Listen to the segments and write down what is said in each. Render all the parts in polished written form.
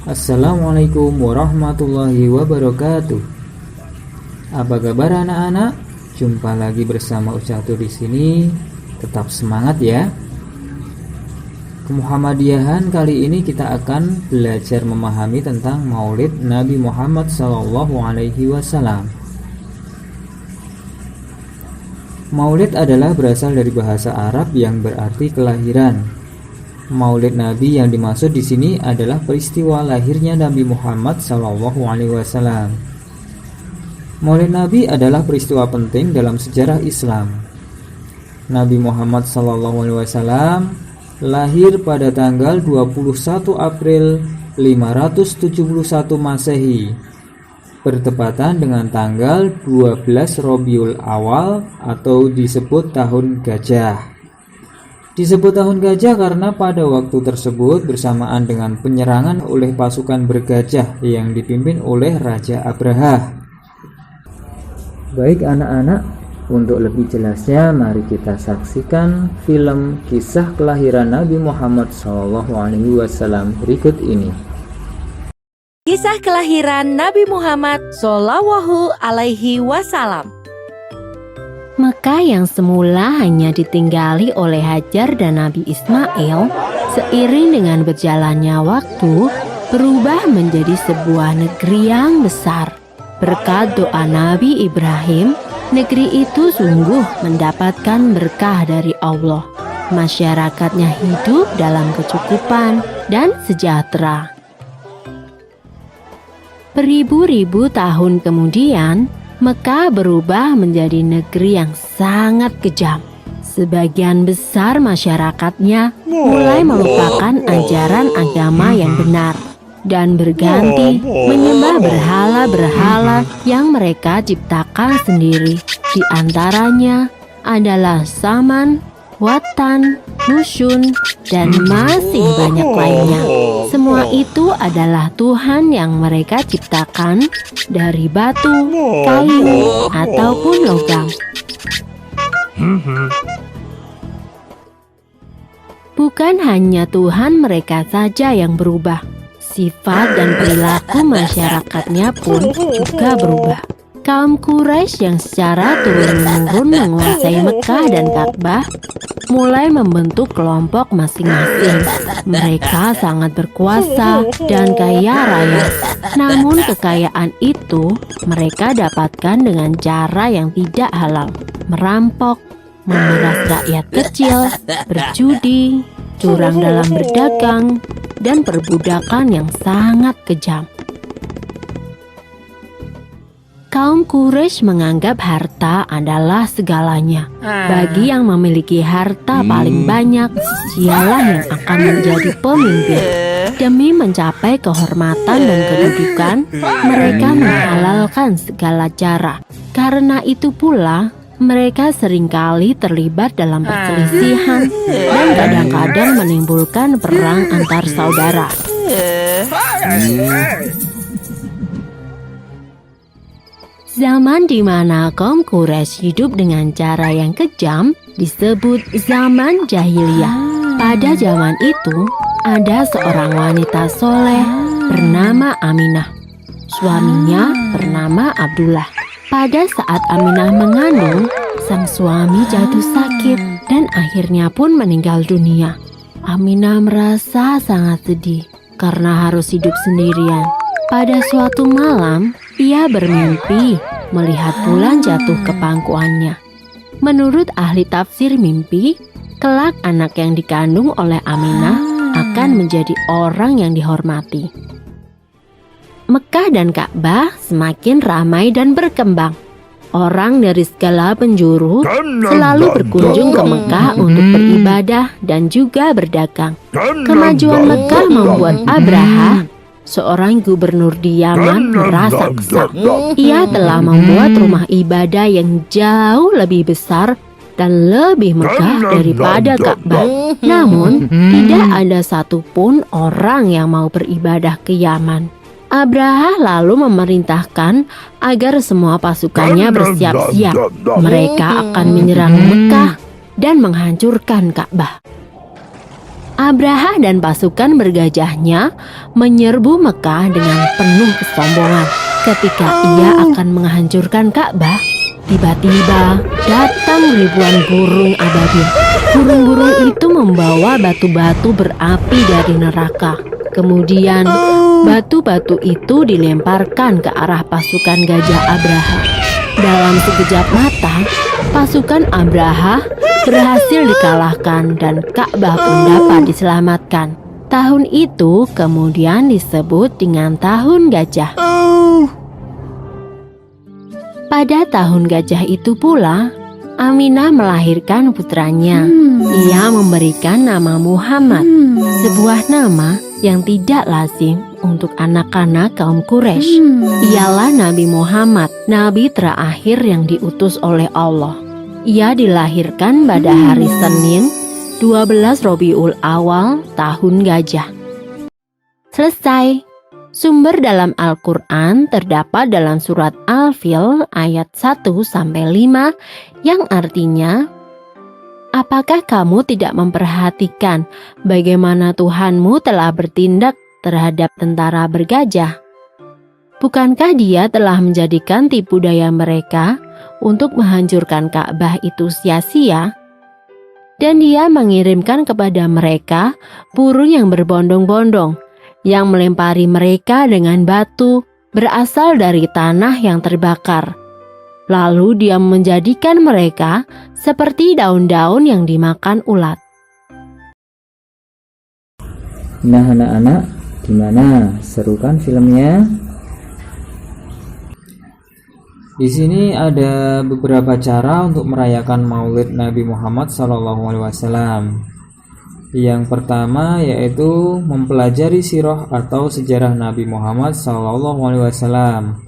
Assalamualaikum warahmatullahi wabarakatuh. Apa kabar anak-anak? Jumpa lagi bersama Ustadz di sini. Tetap semangat ya. Kemuhammadiyahan kali ini kita akan belajar memahami tentang Maulid Nabi Muhammad SAW. Maulid adalah berasal dari bahasa Arab yang berarti kelahiran. Maulid Nabi yang dimaksud di sini adalah peristiwa lahirnya Nabi Muhammad SAW. Maulid Nabi adalah peristiwa penting dalam sejarah Islam. Nabi Muhammad SAW lahir pada tanggal 21 April 571 Masehi, bertepatan dengan tanggal 12 Rabiul Awal atau disebut tahun gajah. Disebut tahun gajah karena pada waktu tersebut bersamaan dengan penyerangan oleh pasukan bergajah yang dipimpin oleh Raja Abraha. Baik anak-anak, untuk lebih jelasnya mari kita saksikan film kisah kelahiran Nabi Muhammad SAW berikut ini. Kisah kelahiran Nabi Muhammad SAW. Mekah yang semula hanya ditinggali oleh Hajar dan Nabi Ismail, seiring dengan berjalannya waktu, berubah menjadi sebuah negeri yang besar. Berkat doa Nabi Ibrahim, negeri itu sungguh mendapatkan berkah dari Allah. Masyarakatnya hidup dalam kecukupan dan sejahtera. Beribu-ribu tahun kemudian, Mekah berubah menjadi negeri yang sangat kejam. Sebagian besar masyarakatnya mulai melupakan ajaran agama yang benar dan berganti menyembah berhala-berhala yang mereka ciptakan sendiri. Di antaranya adalah Saman, Watan, Nusyun, dan masih banyak lainnya. Semua itu adalah Tuhan yang mereka ciptakan dari batu, kayu, ataupun logam. Bukan hanya Tuhan mereka saja yang berubah, sifat dan perilaku masyarakatnya pun juga berubah. Kaum Quraisy yang secara turun-temurun menguasai Mekah dan Ka'bah mulai membentuk kelompok masing-masing. Mereka sangat berkuasa dan kaya raya. Namun kekayaan itu mereka dapatkan dengan cara yang tidak halal. Merampok, memeras rakyat kecil, berjudi, curang dalam berdagang, dan perbudakan yang sangat kejam. Kaum Quraisy menganggap harta adalah segalanya. Bagi yang memiliki harta paling banyak, dialah yang akan menjadi pemimpin. Demi mencapai kehormatan dan kedudukan, mereka menghalalkan segala cara. Karena itu pula, mereka seringkali terlibat dalam perselisihan dan kadang-kadang menimbulkan perang antar saudara. Zaman di mana kaum Quraisy hidup dengan cara yang kejam disebut zaman jahiliyah. Pada zaman itu, ada seorang wanita soleh bernama Aminah. Suaminya bernama Abdullah. Pada saat Aminah mengandung, sang suami jatuh sakit dan akhirnya pun meninggal dunia. Aminah merasa sangat sedih karena harus hidup sendirian. Pada suatu malam, ia bermimpi melihat bulan jatuh ke pangkuannya. Menurut ahli tafsir mimpi, kelak anak yang dikandung oleh Aminah akan menjadi orang yang dihormati. Mekah dan Ka'bah semakin ramai dan berkembang. Orang dari segala penjuru selalu berkunjung ke Mekah untuk beribadah dan juga berdagang. Kemajuan Mekah membuat Abraha, seorang gubernur di Yaman, merasa kesal. Ia telah membuat rumah ibadah yang jauh lebih besar dan lebih megah daripada Ka'bah. Namun, tidak ada satupun orang yang mau beribadah ke Yaman. Abraha lalu memerintahkan agar semua pasukannya bersiap-siap. Mereka akan menyerang Mekah dan menghancurkan Ka'bah. Abraha dan pasukan bergajahnya menyerbu Mekah dengan penuh kesombongan. Ketika ia akan menghancurkan Ka'bah, tiba-tiba datang ribuan burung ababil. Burung-burung itu membawa batu-batu berapi dari neraka. Kemudian batu-batu itu dilemparkan ke arah pasukan gajah Abraha. Dalam sekejap mata, pasukan Abraha berhasil dikalahkan dan Ka'bah pun dapat diselamatkan. Tahun itu kemudian disebut dengan Tahun Gajah. Pada tahun gajah itu pula, Aminah melahirkan putranya. Ia memberikan nama Muhammad, sebuah nama yang tidak lazim untuk anak-anak kaum Quraisy. Ialah Nabi Muhammad, nabi terakhir yang diutus oleh Allah. Ia dilahirkan pada hari Senin, 12 Rabiul Awal, Tahun Gajah. Selesai. Sumber dalam Al-Quran terdapat dalam surat Al-Fil ayat 1-5 yang artinya, apakah kamu tidak memperhatikan bagaimana Tuhanmu telah bertindak terhadap tentara bergajah? Bukankah Dia telah menjadikan tipu daya mereka untuk menghancurkan Ka'bah itu sia-sia? Dan Dia mengirimkan kepada mereka burung yang berbondong-bondong, yang melempari mereka dengan batu berasal dari tanah yang terbakar. Lalu Dia menjadikan mereka seperti daun-daun yang dimakan ulat. Nah anak-anak, gimana? Seru kan filmnya? Di sini ada beberapa cara untuk merayakan Maulid Nabi Muhammad SAW. Yang pertama yaitu mempelajari sirah atau sejarah Nabi Muhammad SAW.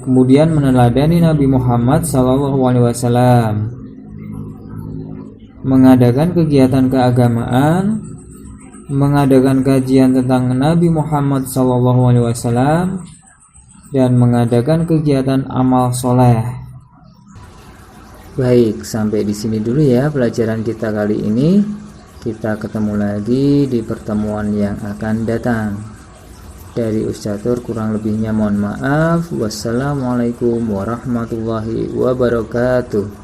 Kemudian meneladani Nabi Muhammad SAW. Mengadakan kegiatan keagamaan, mengadakan kajian tentang Nabi Muhammad SAW, dan mengadakan kegiatan amal soleh. Baik, sampai di sini dulu ya pelajaran kita kali ini. Kita ketemu lagi di pertemuan yang akan datang. Dari Ustaz Tur kurang lebihnya mohon maaf. Wassalamualaikum warahmatullahi wabarakatuh.